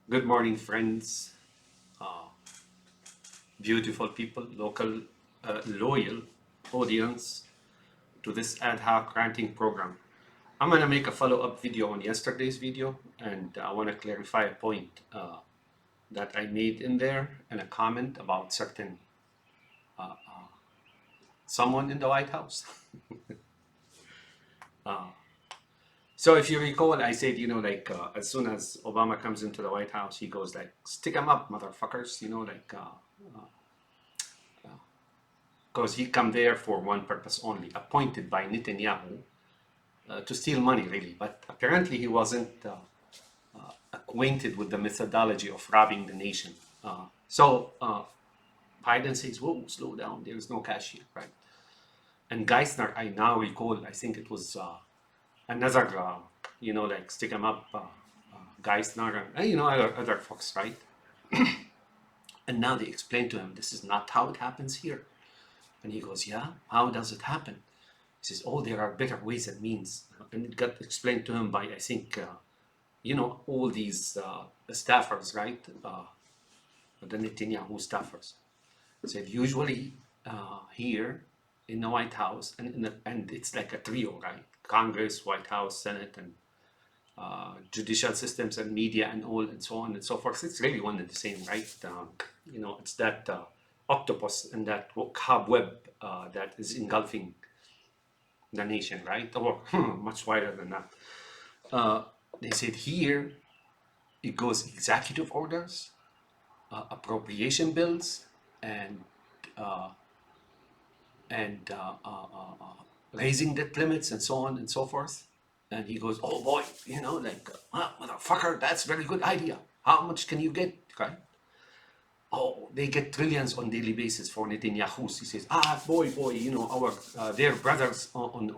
Good morning, friends, uh, beautiful people, local, loyal audience to this ad hoc ranting program. I'm going to make a follow up video on yesterday's video, and I want to clarify a point that I made in there and a comment about certain someone in the White House. So if you recall, I said, as soon as Obama comes into the White House, he goes like, stick 'em up, motherfuckers, because he come there for one purpose only, appointed by Netanyahu to steal money, really. But apparently he wasn't acquainted with the methodology of robbing the nation. So Biden says, whoa, slow down, there's no cash here, right? And Geithner, I now recall, I think it was another, stick him up, Geithner, and, other folks, right? And now they explain to him, this is not how it happens here. And he goes, yeah, how does it happen? He says, oh, there are better ways and means. And it got explained to him by, I think, all these staffers, right? The Netanyahu staffers. Said usually here in the White House, and it's like a trio, right? Congress, White House, Senate, and judicial systems and media and all and so on and so forth. It's really one and the same, right? It's that octopus and that cobweb that is engulfing the nation, right? Or much wider than that. They said here it goes executive orders, appropriation bills, and uh, raising debt limits and so on and so forth. And he goes, "Oh boy, motherfucker, that's a very good idea. How much can you get?" Right? Oh, they get trillions on daily basis for Netanyahu. He says, boy, our their brothers on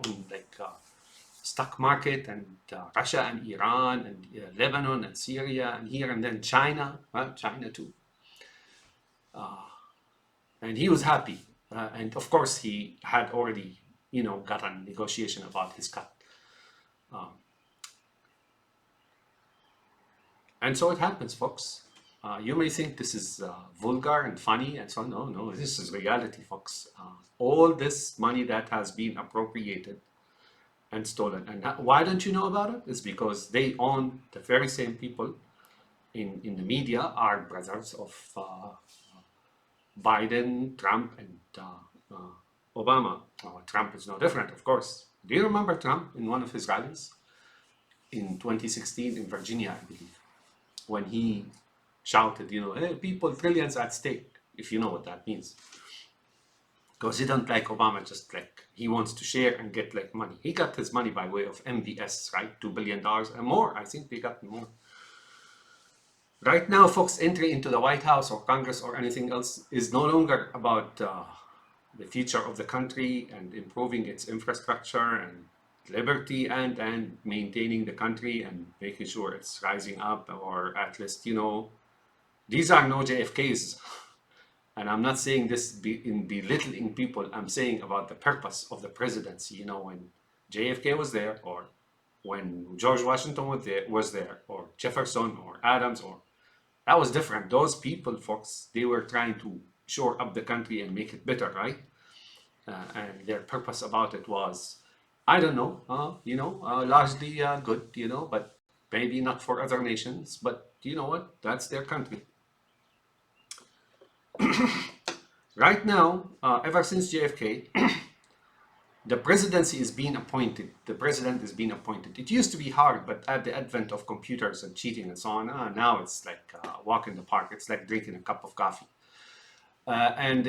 stock market and Russia and Iran and Lebanon and Syria and here and then China, China too. And he was happy. And of course, he had already, got a negotiation about his cut. And so it happens, folks. You may think this is vulgar and funny and so on. No, no, this is reality, folks. All this money that has been appropriated and stolen. And why don't you know about it? It's because they own the very same people in the media are brothers of Biden, Trump, and Obama. Trump is no different, of course. Do you remember Trump in one of his rallies in 2016 in Virginia, I believe, when he shouted, hey, people, trillions at stake, if you know what that means. Because he doesn't like Obama, just like he wants to share and get like money. He got his money by way of MVS, right? $2 billion and more. I think they got more. Right now, folks, entry into the White House or Congress or anything else is no longer about the future of the country and improving its infrastructure and liberty and maintaining the country and making sure it's rising up, or at least, these are no JFKs. And I'm not saying this in belittling people. I'm saying about the purpose of the presidency. When JFK was there, or when George Washington was there, or Jefferson, or Adams, or that was different. Those people, folks, they were trying to shore up the country and make it better, right? And their purpose about it was, I don't know, largely good, but maybe not for other nations. But you know what? That's their country. Right now, ever since JFK, the presidency is being appointed. The president is being appointed. It used to be hard, but at the advent of computers and cheating and so on, now it's like a walk in the park. It's like drinking a cup of coffee. And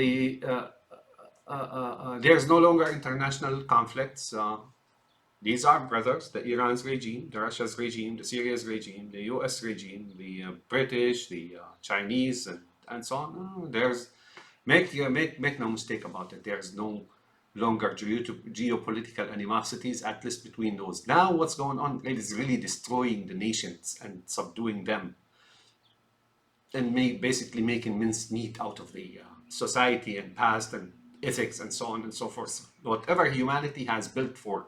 there's no longer international conflicts. These are brothers: the Iran's regime, the Russia's regime, the Syria's regime, the U.S. regime, the British, the Chinese, and so on. There's make no mistake about it. There's no longer geopolitical animosities, at least between those. Now, what's going on is really destroying the nations and subduing them, and basically making mincemeat out of the society and past and ethics and so on and so forth. Whatever humanity has built for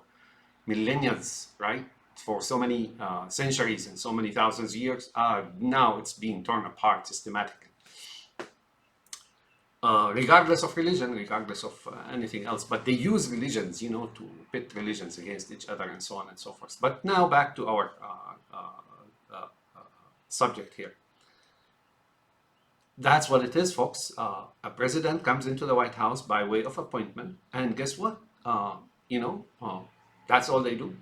millennia, right? for so many centuries and so many thousands of years, now it's being torn apart systematically. Regardless of religion, regardless of anything else, but they use religions, to pit religions against each other and so on and so forth. But now back to our subject here. That's what it is, folks. A president comes into the White House by way of appointment, and guess what? That's all they do.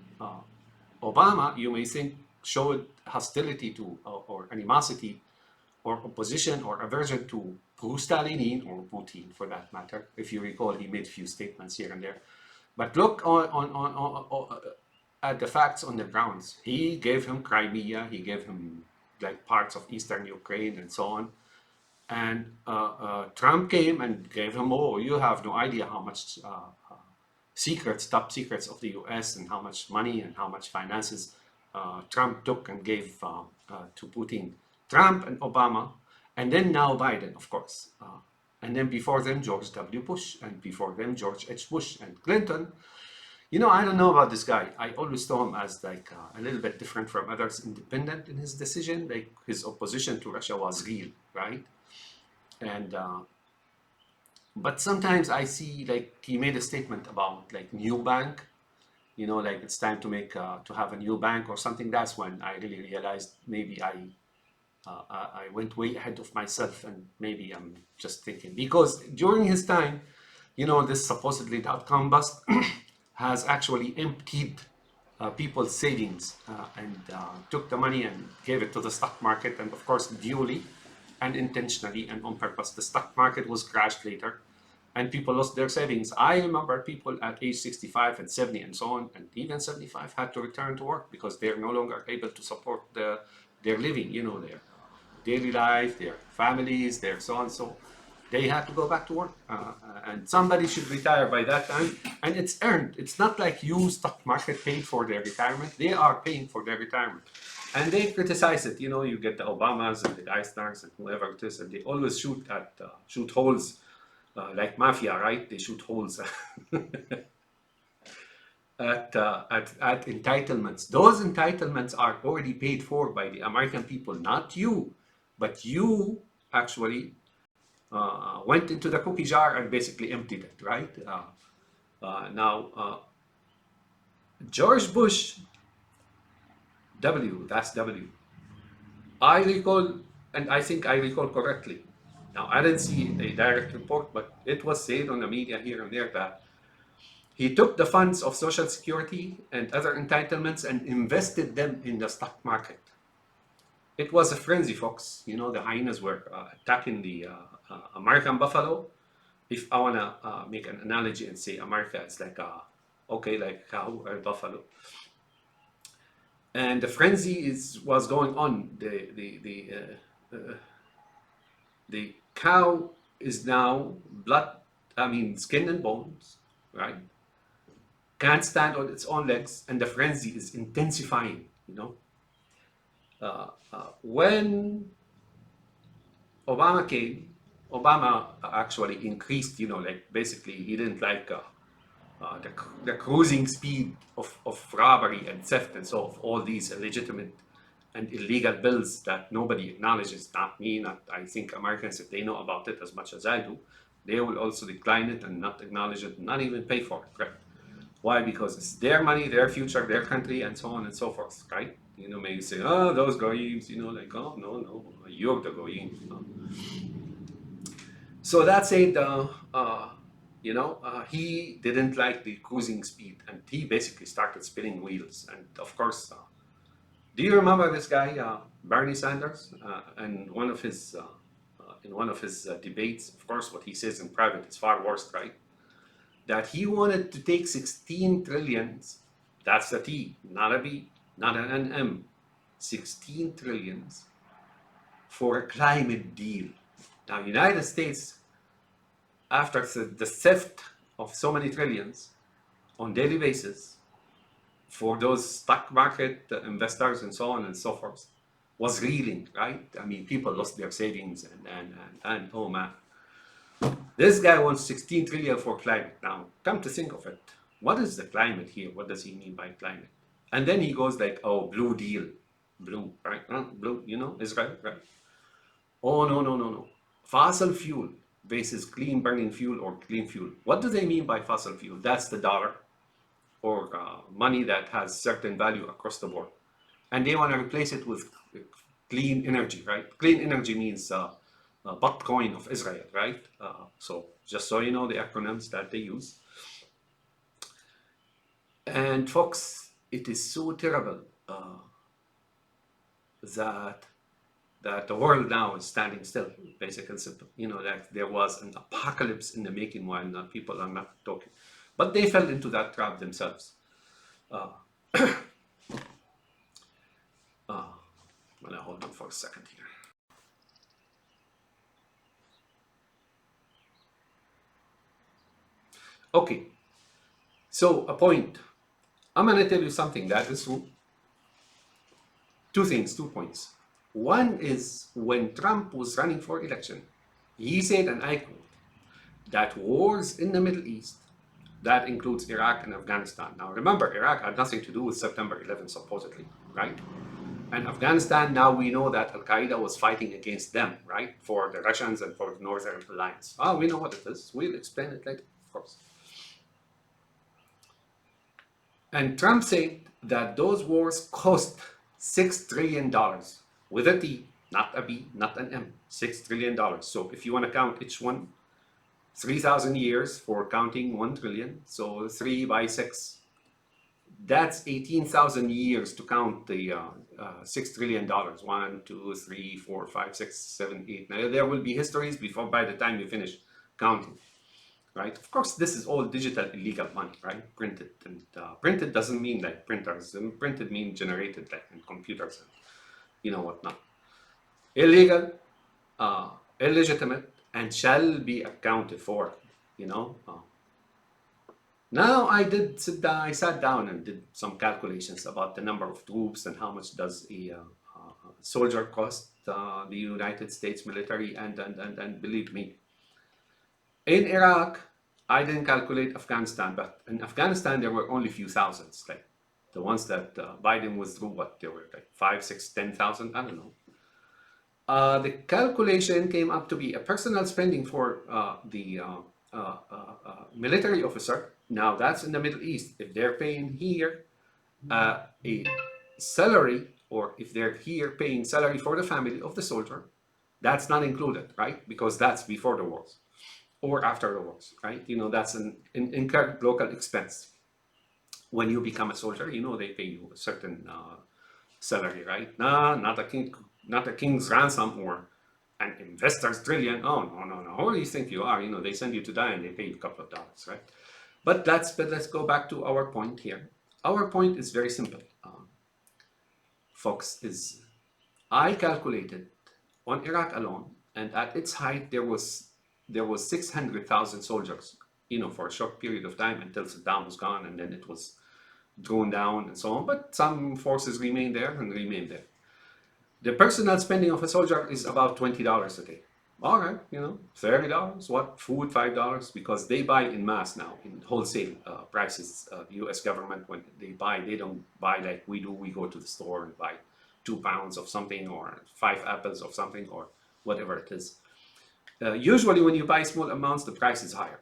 Obama, you may think, showed hostility to or animosity or opposition or aversion to pro-Stalinian or Putin, for that matter. If you recall, he made a few statements here and there. But look at the facts on the grounds. He gave him Crimea, he gave him like parts of eastern Ukraine and so on. And Trump came and gave him, you have no idea how much secrets, top secrets of the US, and how much money and how much finances Trump took and gave to Putin. Trump and Obama, and then now Biden, of course. And then before them, George W. Bush, and before them, George H. Bush and Clinton. I don't know about this guy. I always saw him as like a little bit different from others, independent in his decision. Like his opposition to Russia was real, right? And but sometimes I see like he made a statement about like new bank, like it's time to make to have a new bank or something. That's when I really realized maybe I went way ahead of myself, and maybe I'm just thinking, because during his time, this supposedly dot-com bust has actually emptied people's savings and took the money and gave it to the stock market, and of course duly and intentionally and on purpose. The stock market was crashed later, and people lost their savings. I remember people at age 65 and 70 and so on, and even 75 had to return to work because they're no longer able to support their living, their daily life, their families, their so on. So they had to go back to work, and somebody should retire by that time, and it's earned. It's not like you stock market paid for their retirement. They are paying for their retirement, and they criticize it. You get the Obamas and the Geisners and whoever it is, and they always shoot holes, like mafia, right? They shoot holes at entitlements. Those entitlements are already paid for by the American people, not you, but you actually went into the cookie jar and basically emptied it, right? Now, George Bush W, that's W. I recall, and I think I recall correctly. Now, I didn't see a direct report, but it was said on the media here and there that he took the funds of Social Security and other entitlements and invested them in the stock market. It was a frenzy, folks. The hyenas were attacking the American buffalo. If I want to make an analogy and say America is like like cow or buffalo, and the frenzy was going on. The cow is now skin and bones, right? Can't stand on its own legs, and the frenzy is intensifying. When Obama came, Obama actually increased, basically he didn't like the cruising speed of robbery and theft and so of all these illegitimate and illegal bills that nobody acknowledges, not me, not I think Americans, if they know about it as much as I do, they will also decline it and not acknowledge it, not even pay for it, right? Why? Because it's their money, their future, their country, and so on and so forth, right? Maybe say, those goyim, no, you're the goyim. So that's it. He didn't like the cruising speed, and he basically started spinning wheels. And of course, do you remember this guy, Bernie Sanders, and in one of his debates? Of course, what he says in private is far worse, right? That he wanted to take 16 trillions, that's a T, not a B, not an M, 16 trillions for a climate deal. Now, United States, after the theft of so many trillions on daily basis for those stock market investors and so on and so forth, was reeling, right? People lost their savings and oh man. This guy wants 16 trillion for climate. Now, come to think of it, what is the climate here? What does he mean by climate? And then he goes like, oh, blue deal, blue, right? Blue, Israel, right? Oh, no, no, no, no. Fossil fuel versus clean burning fuel or clean fuel. What do they mean by fossil fuel? That's the dollar or money that has certain value across the board. And they want to replace it with clean energy, right? Clean energy means Bitcoin of Israel, right? So just so you know the acronyms that they use. And folks, it is so terrible that the world now is standing still, basic and simple. That there was an apocalypse in the making while people are not talking. But they fell into that trap themselves. Uh, I'm gonna hold on for a second here. Okay, so a point. I'm gonna tell you something that is true. Two things, 2 points. One is when Trump was running for election, he said, and I quote, that wars in the Middle East, that includes Iraq and Afghanistan. Now remember, Iraq had nothing to do with September 11th, supposedly, right? And Afghanistan, now we know that Al Qaeda was fighting against them, right? For the Russians and for the Northern Alliance. Oh, we know what it is. We'll explain it later, of course. And Trump said that those wars cost $6 trillion with a T, not a B, not an M. $6 trillion. So if you want to count each one, 3,000 years for counting 1 trillion. So 3 by 6. That's 18,000 years to count the $6 trillion. 1, 2, 3, 4, 5, 6, 7, 8. Now, there will be histories before by the time you finish counting. Right? Of course, this is all digital illegal money, right? Printed. And printed doesn't mean like printers. Printed means generated like in computers and whatnot. Illegal, illegitimate, and shall be accounted for, Now I sat down and did some calculations about the number of troops and how much does a soldier cost the United States military, and believe me, in Iraq, I didn't calculate Afghanistan, but in Afghanistan there were only a few thousands, like the ones that Biden withdrew. What there were like 5, 6, 10,000. I don't know. The calculation came up to be a personal spending for the military officer. Now that's in the Middle East. If they're paying here a salary, or if they're here paying salary for the family of the soldier, that's not included, right? Because that's before the wars or after the wars, right? That's an incurred local expense. When you become a soldier, they pay you a certain salary, right? Nah, not a king's ransom or an investor's trillion. Oh, no, no, no. Who do you think you are? They send you to die and they pay you a couple of dollars, right? But let's go back to our point here. Our point is very simple, folks. I calculated on Iraq alone, and at its height there was 600,000 soldiers, for a short period of time until Saddam was gone, and then it was drawn down and so on. But some forces remain there and remain there. The personal spending of a soldier is about $20 a day. All right, $30. What? Food, $5, because they buy in mass now, in wholesale prices. The U.S. government, when they buy, they don't buy like we do. We go to the store and buy 2 pounds of something or 5 apples of something or whatever it is. Usually when you buy small amounts, the price is higher.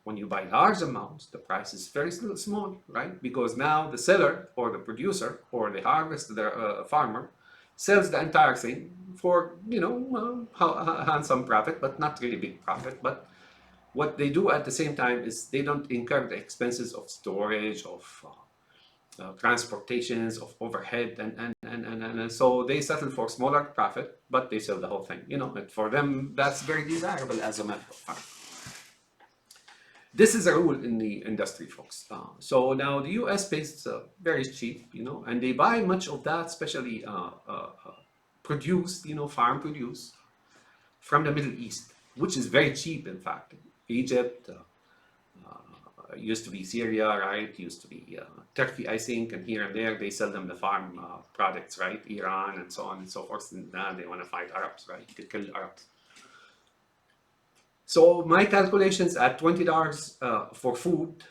When you buy large amounts, the price is very small, right? Because now the seller or the producer or the harvester, farmer, sells the entire thing for, handsome profit, but not really big profit. But what they do at the same time is they don't incur the expenses of storage, of transportations, of overhead, and so they settle for smaller profit, but they sell the whole thing. And for them, that's very desirable as a matter of fact. This is a rule in the industry, folks. So now the US pays very cheap, and they buy much of that, especially produced, farm produce from the Middle East, which is very cheap, in fact. Egypt, used to be Syria, right? Used to be Turkey, I think, and here and there they sell them the farm products, right? Iran and so on and so forth. And now they want to fight Arabs, right? To kill Arabs. So my calculations at $20 for food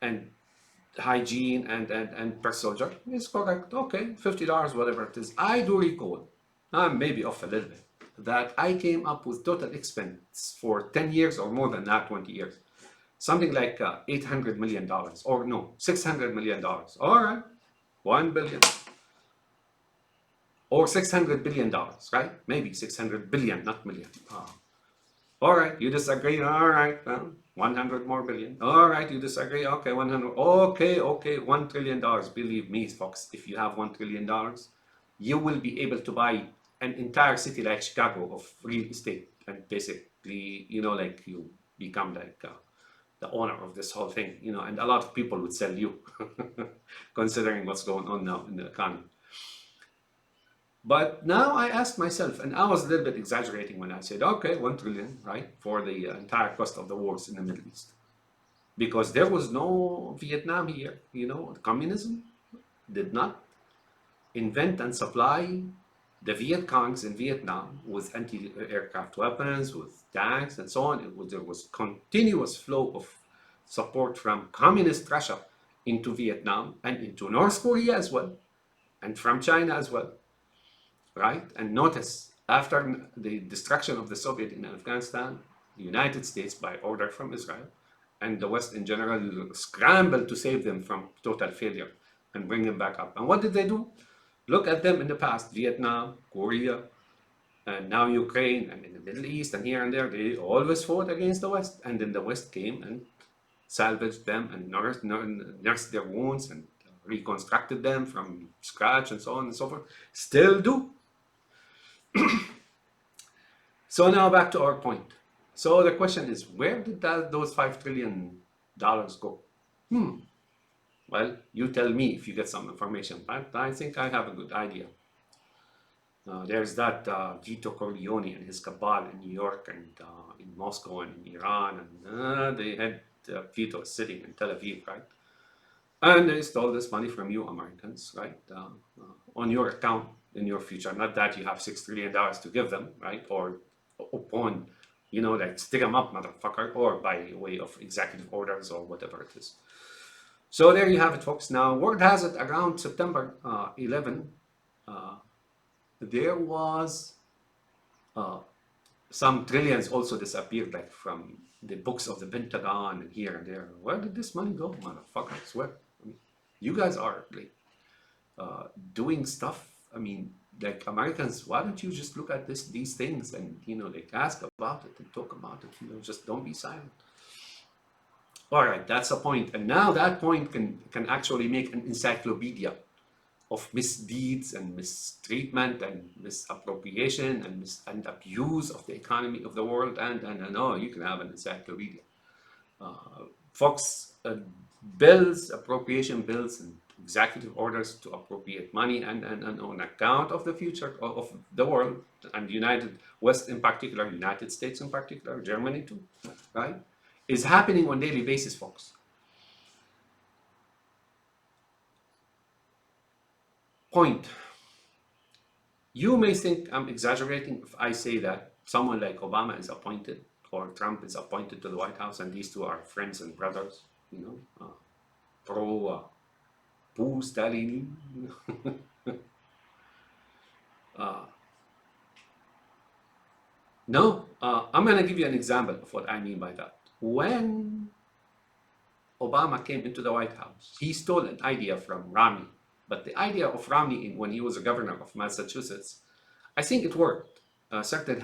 and hygiene and per soldier is correct. Okay, $50, whatever it is. I do recall, I'm maybe off a little bit, that I came up with total expense for 10 years or more than that, 20 years. Something like $800 million, or no, $600 million. All right, 1 billion or $600 billion, right? Maybe 600 billion, not million. All right, you disagree. All right, 100 more billion. All right, you disagree. Okay, 100. Okay, okay, $1 trillion. Believe me, folks, if you have $1 trillion, you will be able to buy an entire city like Chicago of real estate, and basically, like you become like the owner of this whole thing, and a lot of people would sell you, considering what's going on now in the economy. But now I ask myself, and I was a little bit exaggerating when I said, okay, 1 trillion, right, for the entire cost of the wars in the Middle East. Because there was no Vietnam here, communism did not invent and supply the Viet Congs in Vietnam with anti-aircraft weapons, with tanks and so on. There was continuous flow of support from communist Russia into Vietnam and into North Korea as well, and from China as well, right? And notice, after the destruction of the Soviet in Afghanistan, the United States, by order from Israel, and the West in general, scrambled to save them from total failure and bring them back up. And what did they do? Look at them in the past: Vietnam, Korea, and now Ukraine, and in the Middle East, and here and there. They always fought against the West, and then the West came and salvaged them and nursed their wounds and reconstructed them from scratch and so on and so forth. Still do. So now back to our point. So the question is, where did those $5 trillion go? Well, you tell me if you get some information, but I think I have a good idea. There's that Vito Corleone and his cabal in New York and in Moscow and in Iran, and they had Vito sitting in Tel Aviv, right? And they stole this money from you Americans, right? On your account in your future. Not that you have $6 trillion to give them, right? Or upon, like stick them up, motherfucker, or by way of executive orders or whatever it is. So there you have it, folks. Now, word has it around September 11, there was some trillions also disappeared, like from the books of the Pentagon and here and there. Where did this money go, motherfuckers? Where? I mean, you guys are like doing stuff. I mean, like Americans, why don't you just look at these things and like ask about it and talk about it? Just don't be silent. All right, that's a point, and now that point can actually make an encyclopedia of misdeeds and mistreatment and misappropriation and abuse of the economy of the world, and oh, you can have an encyclopedia. Folks, bills, appropriation bills, and executive orders to appropriate money and on account of the future of the world and United West in particular, United States in particular, Germany too, right, is happening on a daily basis, folks. Point. You may think I'm exaggerating if I say that someone like Obama is appointed or Trump is appointed to the White House and these two are friends and brothers, pro Poo Stalin. No, I'm going to give you an example of what I mean by that. When Obama came into the White House, he stole an idea from Romney. But the idea of Romney when he was a governor of Massachusetts, I think it worked. A certain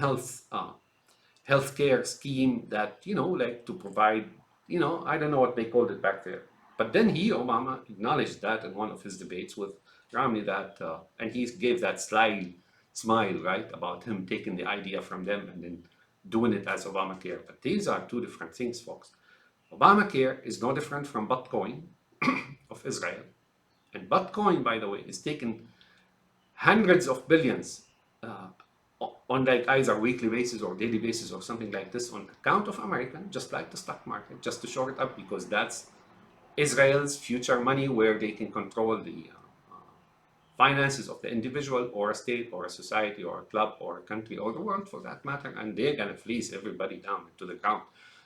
healthcare scheme that, like to provide, I don't know what they called it back there. But then Obama, acknowledged that in one of his debates with Romney and he gave that sly smile, right, about him taking the idea from them and then doing it as Obamacare. But these are two different things, folks. Obamacare is no different from Bitcoin of Israel. And Bitcoin, by the way, is taking hundreds of billions on like either weekly basis or daily basis or something like this on account of America, just like the stock market, just to shore it up, because that's Israel's future money where they can control the finances of the individual or a state or a society or a club or a country or the world for that matter, and they're going to fleece everybody down to the ground,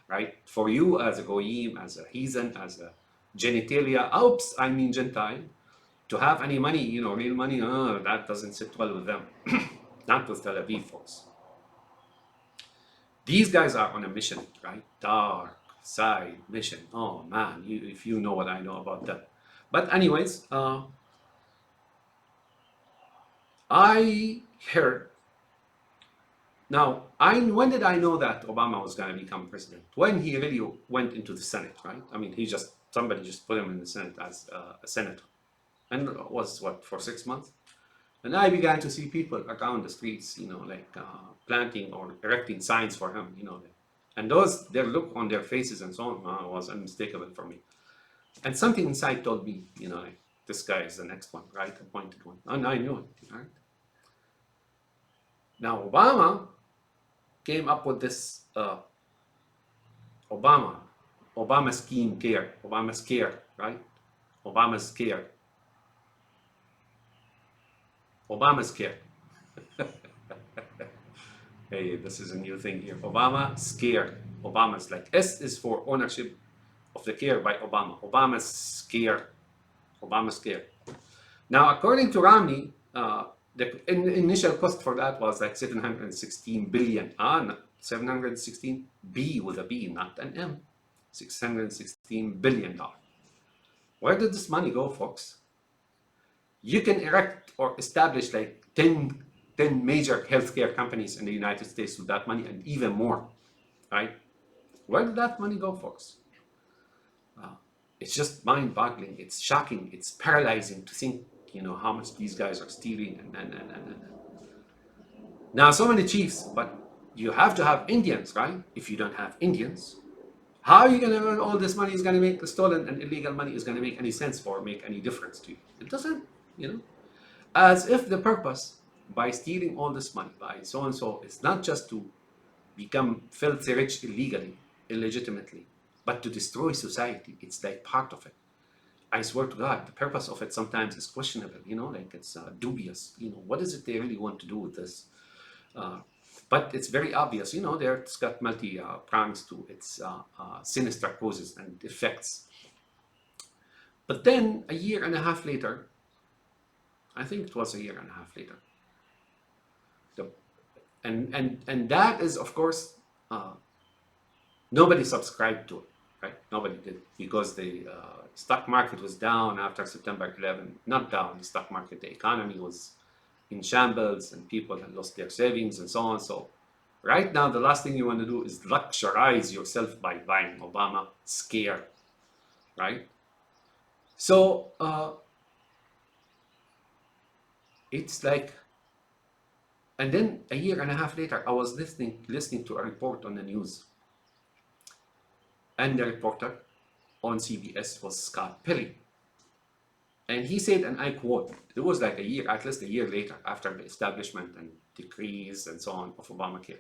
right? For you as a goyim, as a heathen, as a genitalia, oops, I mean Gentile, to have any money, real money, that doesn't sit well with them. Not with Tel Aviv folks. These guys are on a mission, right? Dark side mission. Oh man, if you know what I know about that. But anyways, I heard. Now, when did I know that Obama was going to become president? When he really went into the Senate, right? I mean, somebody just put him in the Senate as a senator. And it was, what, for 6 months? And I began to see people around the streets, planting or erecting signs for him, and their look on their faces and so on was unmistakable for me. And something inside told me, this guy is the next one, right? Appointed one. And I knew it, right? Now, Obama came up with this Obama scheme care, Obama's care, right? Obama's care. Obama's care. Hey, this is a new thing here. Obama scared. Obama's like S is for ownership of the care by Obama. Obama's scared. Obama's scared. Now, according to Romney, the initial cost for that was like 716 billion. 716 B with a B, not an M. $616 billion. Where did this money go, folks? You can erect or establish like 10 major healthcare companies in the United States with that money and even more, right? Where did that money go, folks? It's just mind-boggling. It's shocking. It's paralyzing to think, how much these guys are stealing. And now, so many chiefs, but you have to have Indians, right? If you don't have Indians, how are you going to earn all this money is going to make the stolen and illegal money is going to make any sense or make any difference to you? It doesn't, As if the purpose by stealing all this money, by so and so, it's not just to become filthy rich illegally, illegitimately, but to destroy society. It's like part of it. I swear to God, the purpose of it sometimes is questionable, it's dubious. What is it they really want to do with this? But it's very obvious, it's got multi-prongs to its sinister causes and effects. But then a year and a half later, I think it was a year and a half later, and that is, of course, nobody subscribed to it, right? Nobody did, because the stock market was down after September 11. Not down, the stock market, the economy was in shambles and people had lost their savings and so on. So right now, the last thing you want to do is luxurize yourself by buying Obama scare, right? So it's like, and then a year and a half later, I was listening to a report on the news, and the reporter on CBS was Scott Pelley. And he said, and I quote, it was like at least a year later, after the establishment and decrees and so on of Obamacare.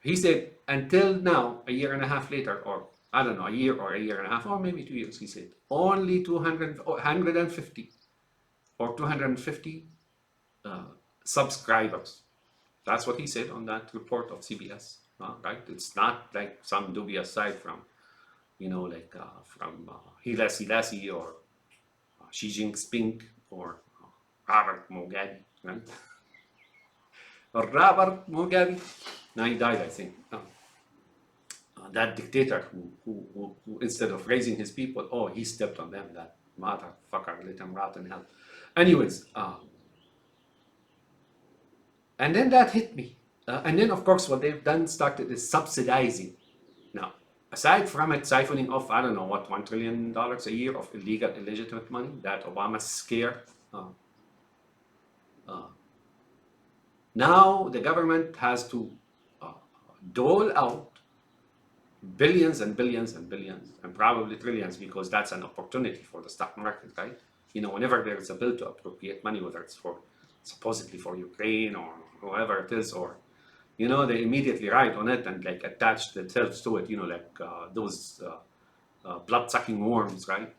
He said, until now, a year and a half later, or I don't know, a year or a year and a half, or maybe 2 years, he said, only 150 or 250 subscribers. That's what he said on that report of CBS, right? It's not like some dubious site from, from Hila Selassie or Xi Jinping or Robert Mugabe, right? Or Robert Mugabe. Now he died, I think. That dictator who instead of raising his people, he stepped on them. That motherfucker, let him rot in hell. Anyways, and then that hit me. And then, of course, what they've done started is subsidizing. Now, aside from it siphoning off, I don't know what, $1 trillion a year of illegal, illegitimate money that Obama scared. Now the government has to dole out billions and billions and billions and probably trillions, because that's an opportunity for the stock market, right? Whenever there is a bill to appropriate money, whether it's supposedly for Ukraine or whoever it is, or they immediately write on it and like attach themselves to it, those blood-sucking worms, right?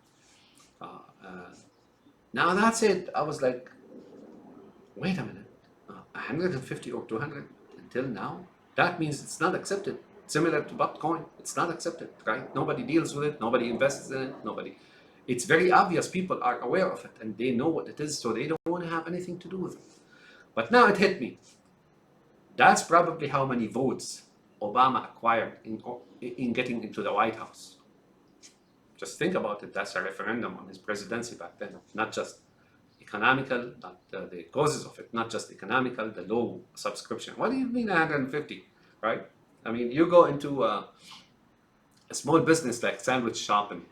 Now that's it. I was like, wait a minute, 150 or 200 until now? That means it's not accepted. Similar to Bitcoin, it's not accepted, right? Nobody deals with it, nobody invests in it, nobody. It's very obvious people are aware of it and they know what it is, so they don't want to have anything to do with it. But now it hit me. That's probably how many votes Obama acquired in getting into the White House. Just think about it. That's a referendum on his presidency back then, not just economical, not the causes of it, not just economical, the low subscription. What do you mean 150, right? I mean, you go into a small business like sandwich shop and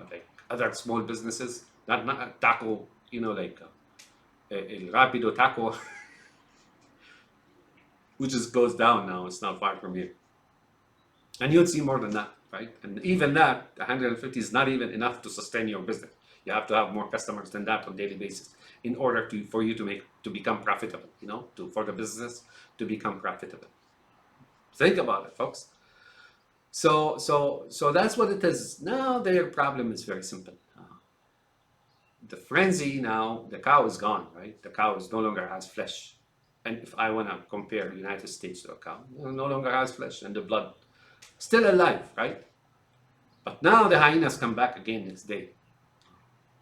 like other small businesses, not a taco, like El Rapido Taco, which just goes down now. It's not far from here. And you'd see more than that, right? And even that, 150 is not even enough to sustain your business. You have to have more customers than that on a daily basis in order for you to become profitable, for the business to become profitable. Think about it, folks. So that's what it is. Now their problem is very simple. The frenzy now, the cow is gone, right? The cow is no longer has flesh. And if I want to compare the United States to a cow, it no longer has flesh and the blood. Still alive, right? But now the hyenas come back again next day.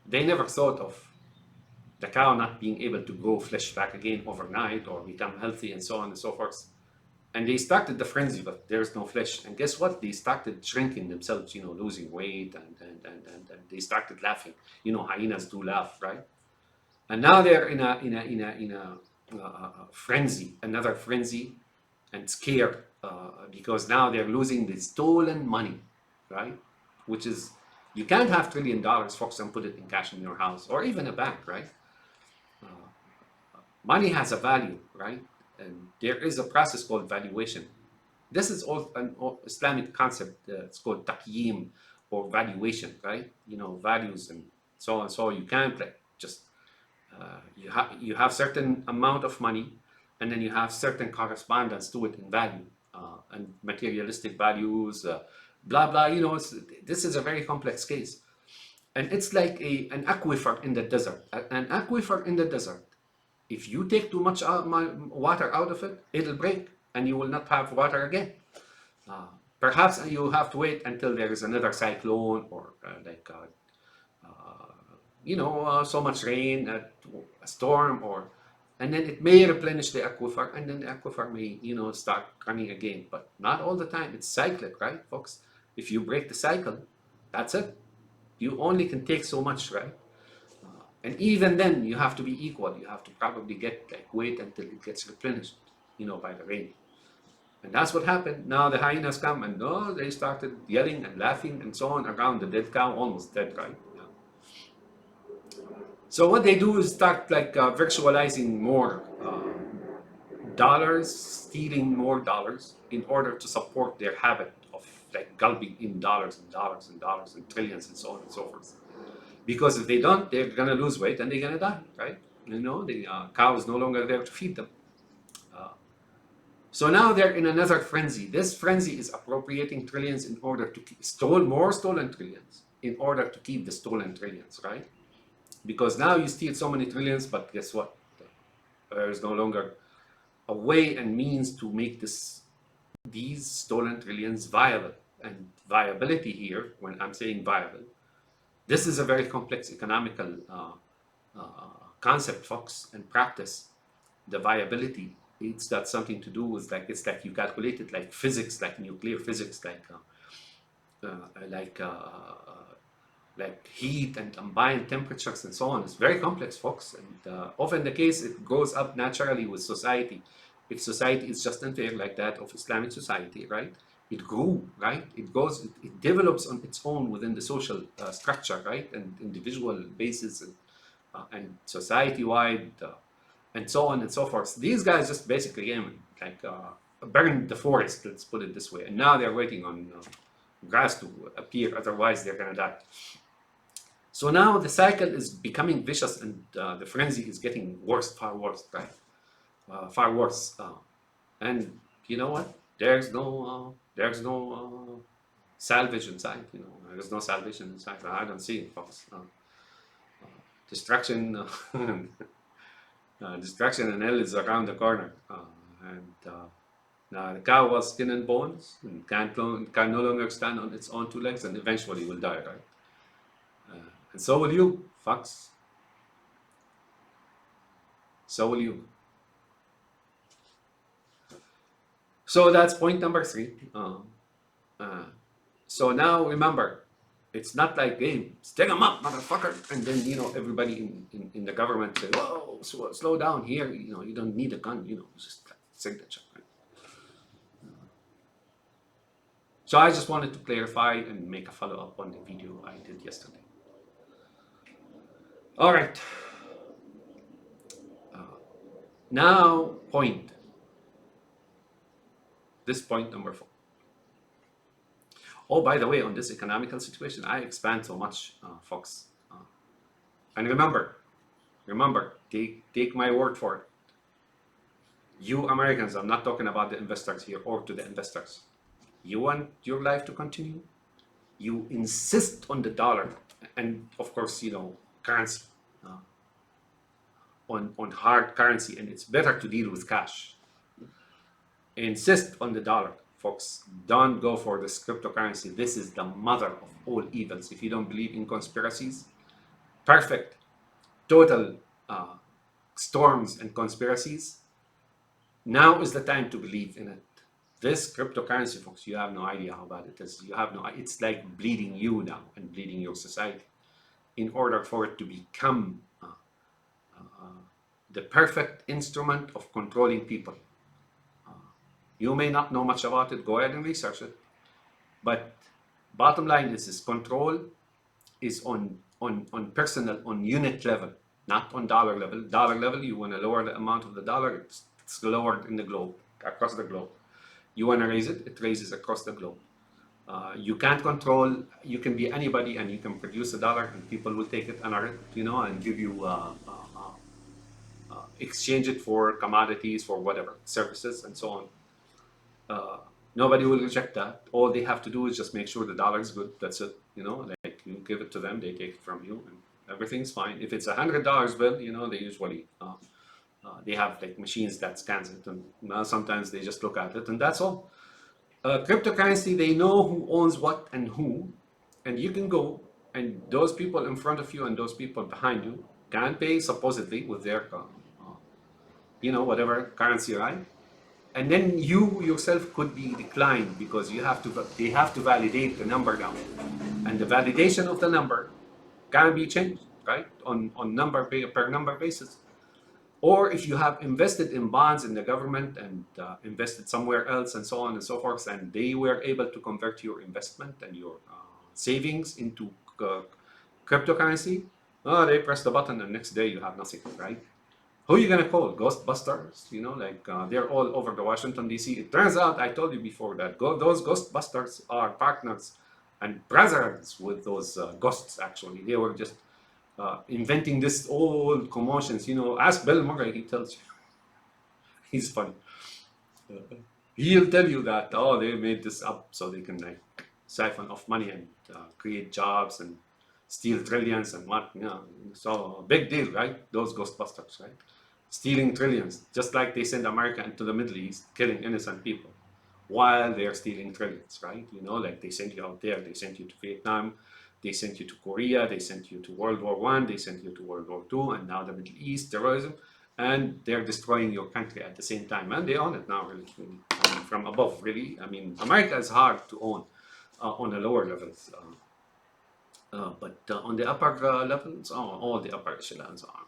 They never thought of the cow not being able to grow flesh back again overnight or become healthy and so on and so forth. And they started the frenzy, but there's no flesh. And guess what? They started shrinking themselves, losing weight, and they started laughing. Hyenas do laugh, right? And now they're in a frenzy, another frenzy, and scared because now they're losing the stolen money, right? Which is, you can't have $1 trillion, folks, and put it in cash in your house or even a bank, right? Money has a value, right? And there is a process called valuation. This is all an Islamic concept. It's called taqyim or valuation, right? Values and so on. So you can't just you have certain amount of money, and then you have certain correspondence to it in value and materialistic values, blah blah. This is a very complex case, and it's like an aquifer in the desert. An aquifer in the desert. If you take too much water out of it, it'll break, and you will not have water again. Perhaps you have to wait until there is another cyclone or so much rain, a storm, and then it may replenish the aquifer, and then the aquifer may, start running again. But not all the time. It's cyclic, right, folks? If you break the cycle, that's it. You only can take so much, right? And even then, you have to be equal. You have to probably wait until it gets replenished, by the rain. And that's what happened. Now the hyenas come and they started yelling and laughing and so on around the dead cow, almost dead, right? So what they do is start virtualizing more dollars, stealing more dollars in order to support their habit of gulping in dollars and dollars and dollars and trillions and so on and so forth. Because if they don't, they're gonna lose weight and they're gonna die, right? The cow is no longer there to feed them. So now they're in another frenzy. This frenzy is appropriating trillions in order to steal more stolen trillions in order to keep the stolen trillions, right? Because now you steal so many trillions, but guess what? There is no longer a way and means to make these stolen trillions viable. And viability here, when I'm saying viable, this is a very complex economical concept, folks, and practice. The viability, it's got something to do with it's like you calculate it like physics, like nuclear physics, like heat and ambient temperatures and so on. It's very complex, folks, and often the case it goes up naturally with society. If society is just unfair like that of Islamic society, right? It grew, right? It develops on its own within the social structure, right? And individual basis and society-wide and so on and so forth. These guys just basically came burned the forest, let's put it this way. And now they're waiting on grass to appear, otherwise they're gonna die. So now the cycle is becoming vicious and the frenzy is getting worse, far worse, right? Far worse. And you know what? There's no salvage inside. There's no salvation inside. I don't see it, folks. Destruction, destruction and hell is around the corner. And Now, the cow was skin and bones and can no longer stand on its own two legs and eventually will die, right? And so will you, Fox. So will you. So that's point number three. Uh, so now remember, it's not like, hey, stick them up, motherfucker. And then, everybody in the government say, whoa, slow down here. You don't need a gun, just signature. Right? So I just wanted to clarify and make a follow-up on the video I did yesterday. All right. Now, this point number 4. Oh, by the way, on this economical situation, I expand so much, folks. And remember, take my word for it. You Americans, I'm not talking about the investors here or to the investors. You want your life to continue? You insist on the dollar and, of course, currency, on hard currency, and it's better to deal with cash. Insist on the dollar, folks. Don't go for this cryptocurrency. This is the mother of all evils. If you don't believe in conspiracies, perfect, total storms and conspiracies, now is the time to believe in it. This cryptocurrency, folks, you have no idea how bad it is. It's like bleeding you now and bleeding your society. In order for it to become the perfect instrument of controlling people. You may not know much about it. Go ahead and research it. But bottom line is this control is on personal, on unit level, not on dollar level. Dollar level, you want to lower the amount of the dollar, it's lowered in the globe, across the globe. You want to raise it, it raises across the globe. You can't control, you can be anybody and you can produce a dollar and people will take it and give you, exchange it for commodities, for whatever, services and so on. Nobody will reject that. All they have to do is just make sure the dollar is good. That's it. Like you give it to them, they take it from you, and everything's fine. If it's $100 bill, they usually they have like machines that scans it, and sometimes they just look at it, and that's all. Cryptocurrency, they know who owns what and who, and you can go and those people in front of you and those people behind you can pay supposedly with their, whatever currency, right? And then you yourself could be declined because they have to validate the number now, and the validation of the number can be changed, right, on per number basis. Or if you have invested in bonds in the government and invested somewhere else and so on and so forth, and they were able to convert your investment and your savings into cryptocurrency, they press the button and the next day you have nothing, right? Who are you going to call? Ghostbusters? They're all over the Washington, D.C. It turns out, I told you before, that those Ghostbusters are partners and brothers with those ghosts, actually. They were just inventing this old commotions. Ask Bill Murray, he tells you. He's funny. He'll tell you that, they made this up so they can siphon off money and create jobs and steal trillions and what, so big deal, right? Those Ghostbusters, right? Stealing trillions, just like they send America into the Middle East, killing innocent people while they're stealing trillions, right? Like they sent you out there, they sent you to Vietnam, they sent you to Korea, they sent you to World War I, they sent you to World War II, and now the Middle East, terrorism, and they're destroying your country at the same time. And they own it now, really. From above, really. America is hard to own on the lower levels. But on the upper levels, all the upper echelons are.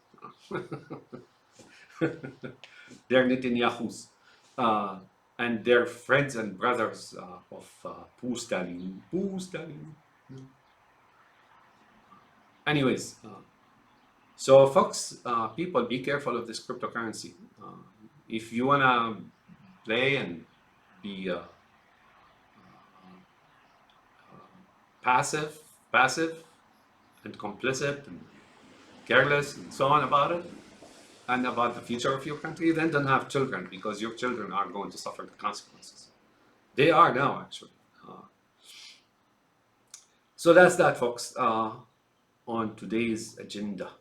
They're Netanyahu's. And they're friends and brothers of Poo Stalin. Poo Stalin. Anyways, so folks, people, be careful of this cryptocurrency. If you want to play and be passive, and complicit and careless and so on about it, and about the future of your country, then don't have children, because your children are going to suffer the consequences. They are now, actually. So that's that, folks, on today's agenda.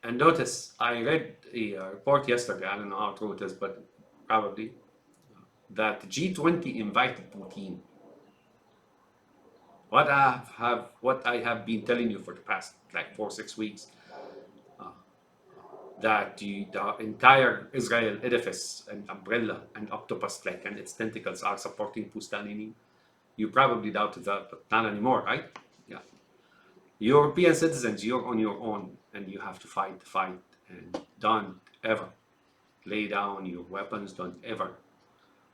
And notice, I read a report yesterday, I don't know how true it is, but probably, that G20 invited Putin. What I have been telling you for the past like 4 6 weeks, that the entire Israel edifice and umbrella and octopus like and its tentacles are supporting Pustanini. You probably doubted that, but not anymore, right? Yeah. European citizens, you're on your own and you have to fight the fight, and don't ever lay down your weapons. Don't ever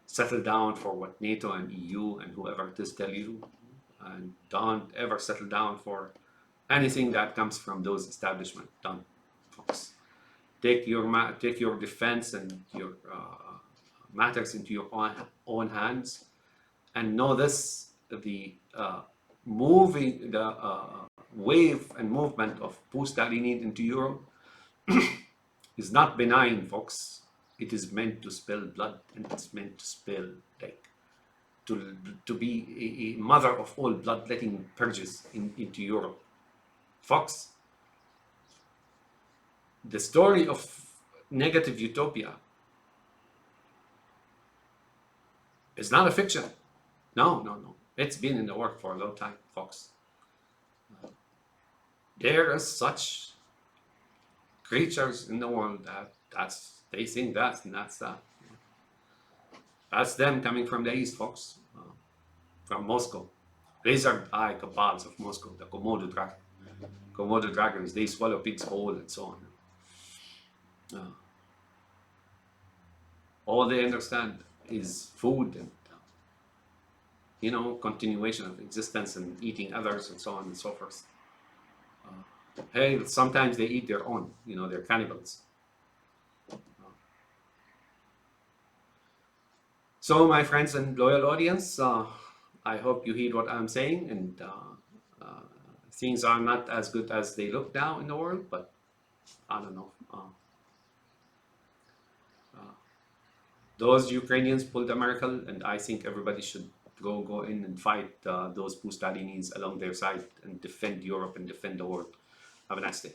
settle down for what NATO and EU and whoever it is tell you, and don't ever settle down for anything that comes from those establishments. Don't, folks. Take your defense and your matters into your own hands, and know this: the moving the wave and movement of post-Stalinid into Europe is not benign, folks. It is meant to spill blood, and it's meant to spill like to be a mother of all bloodletting purges into Europe. Folks, the story of negative utopia is not a fiction. No, no, no. It's been in the work for a long time, folks. There is such creatures in the world they think that, and that's that. That's them coming from the east, folks, from Moscow. Lizard-eye cabals of Moscow, the Komodo dragons, they swallow pigs whole and so on. All they understand is food and continuation of existence and eating others and so on and so forth. Hey, sometimes they eat their own. They're cannibals. So, my friends and loyal audience, I hope you heed what I'm saying, and things are not as good as they look now in the world, but I don't know. Those Ukrainians pulled a miracle, and I think everybody should go in and fight those Pustaninids along their side and defend Europe and defend the world. Have a nice day.